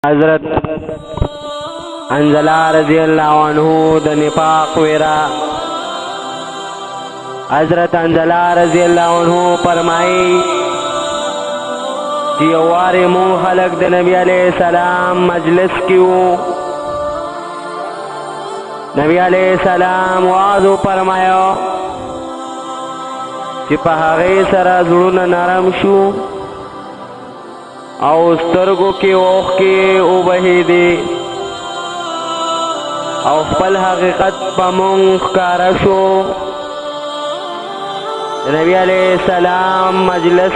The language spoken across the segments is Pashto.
حضرت حنظلہ رضی اللہ عنہ د نفاق ویرا حضرت حنظلہ رضی اللہ عنہ فرمائی کہ وارے مون خلق د نبی علیہ السلام مجلس کیو نبی علیہ السلام وعظو فرمایا چې په هغې سره زړونه نرم شو او سترګو کې اوښکې وبهېدې او خپل حقیقت په مونږ ښکاره شو د نبي علیه السلام مجلس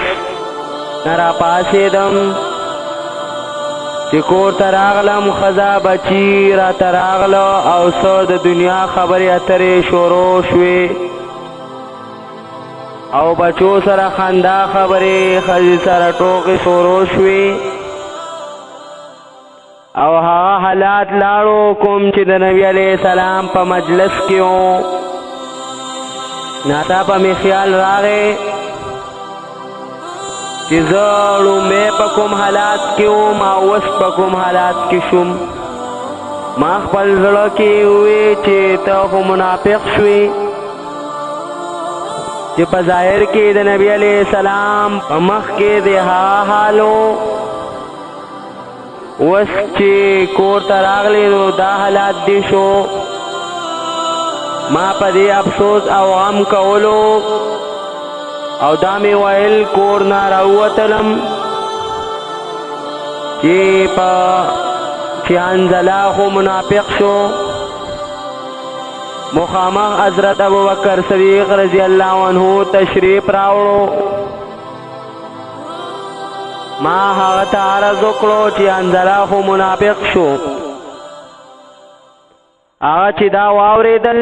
نه راپاڅېدم چې کور ته راغلم ښځه بچي راته راغله او څه د دنیا خبرې اترې شروع شوې او بچو سره خندا خبرې ښځې سره ټوکې شروع شوې او هغه حالات لاړو کوم چې د نبي علیه السلام په مجلس کې و ناڅاپه مې خیال راغی چې زه لومبی په کوم حالات کې وم او اوس په کوم حالات کې شوم ما خپل زړه کې ووی چې ته خو منافق شوې چې په ظاهر کې د نبی علیہ السلام په مخ کې د حالو اوس چې کور ته راغلی نو دا حالات دي شو ما په دې افسوس او غم کولو او دا مې ویل کور نه راووتلم چې حنظله خو منافق شو مخامخ حضرت ابوبکر صدیق رضی اللہ عنہ تشریف راوړو ما هغه ته عرض وکړو چې حنظله خو منافق شو هغه چې دا واورېدل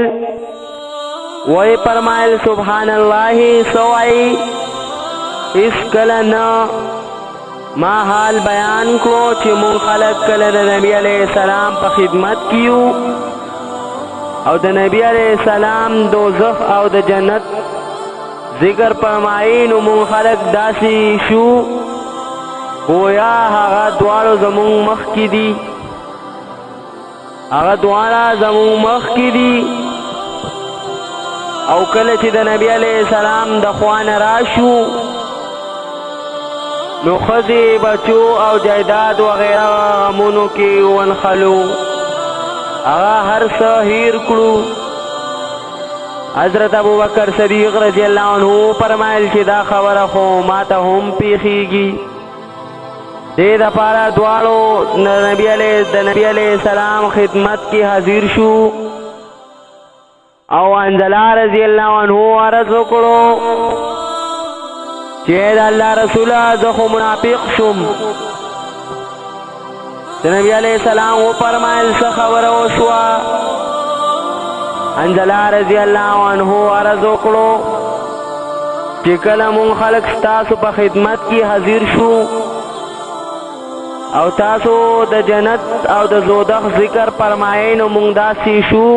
وی فرمایل سبحان الله سوای هیڅکله نه ما حال بیان کړو چې مون خلق کله د نبی علیہ السلام په خدمت کیو او د نبی علیہ السلام دوزخ او د جنت ذکر فرمایي نو مون خلق داسې شو گویا هغه دواړو زمون مخ کې دي هغه دواړه زمون مخ کې دي او کله چې د نبی علیہ السلام د خوا نه راشو نو ښځې بچو او جایداد وغیره غمونو کې ونخلو هغه هر څه هیر کړو حضرت ابوبکر صدیق رضی اللہ عنہ فرمایل چې دا خبره خو ماته هم پیښیږي دې دپاره دواړو د نبی علیہ السلام خدمت کې حاضر شو او حنظله رضی اللہ عنہ عرض وکړو چې د الله رسوله زه خو منافق شوم د نبی علیہ السلام و فرمایل څه خبره وشوه حنظله رضی اللہ عنہ عرض وکړو چې کله مونږ خلق ستاسو په خدمت کې حاضر شو او تاسو د جنت او د دوزخ ذکر فرمایئ نو مونږ داسې شو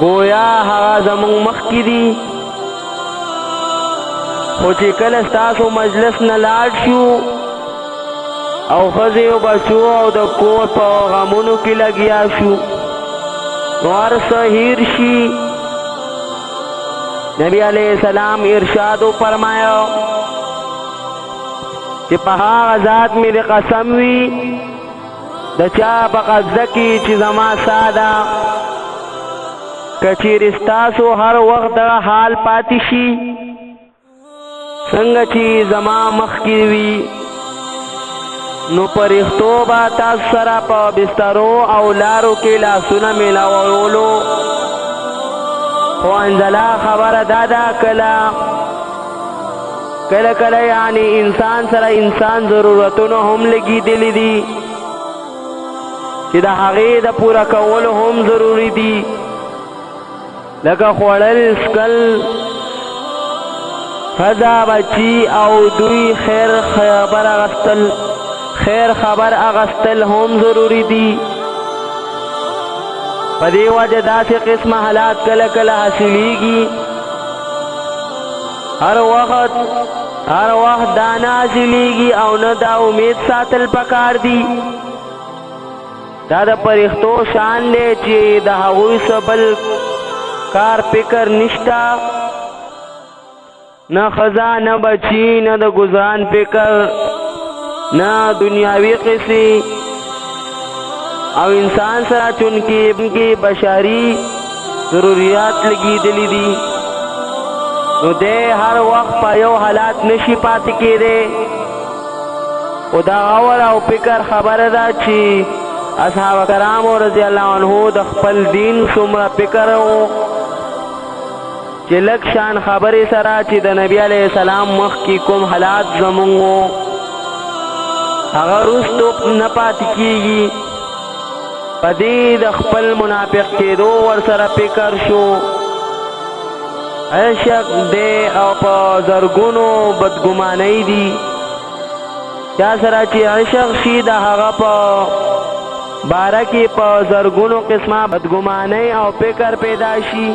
گویا هغه زمونږ مخ کې دي خو چې کله ستاسو مجلس نه لاړ شو او ښځې او بچو او د کور په غمونو کې لګیا شو نو هر څه هیر شي نبی علیہ السلام ارشاد فرمایا چې په هغه ذات مې د قسم وي د چا په قبضه کې چې زما ساده که چیرې ستاسو هر وخت دغه حال پاتې شي څنګه چې زما مخکې وي نو پرښتو به تاسو سره په بسترو او لارو کې لاسونه میلاولو خو حنظله خبره دا ده کله کله یعنی انسان سره انسان ضرورتونه هم لګېدلي دي چې د هغې د پوره کولو هم ضروري دي لکه خوړل څکل ښځه بچي او دوی خیر خبر اغستل هم ضروری دي په دې وجه داسې قسمه حالات کله کله حاصلیږي هر وخت هر وخت دا نازلیږي او نه دا امید ساتل پکار دي. دا د پرښتو شان دی چې د هغوی څه بل کار فکر نشتا، نه ښځه نه بچي نه د ګزران فکر نه دنیاوي قصې، او انسان سره چونکې بشري ضروریات لګېدلي دي نو دی هر وخت په یو حالات نشي پاتې کېدی. خو دا غور او فکر خبره ده چې اصحاب کرامو رضی الله عنه د خپل دین څومره فکر و چې لږ شان خبرې سره چې د نبی علیه السلام مخکې کوم حالات زمونږ و هغه وروستو نه پاتې کېږي. په دې د خپل منافق کېدو ورسره فکر شو. عشق دی او په زرګونو بدګمانۍ دي. چا سره چې عشق شي د هغه په باره کې په زرګونو قسمه بدګمانۍ او فکر پیدا شي.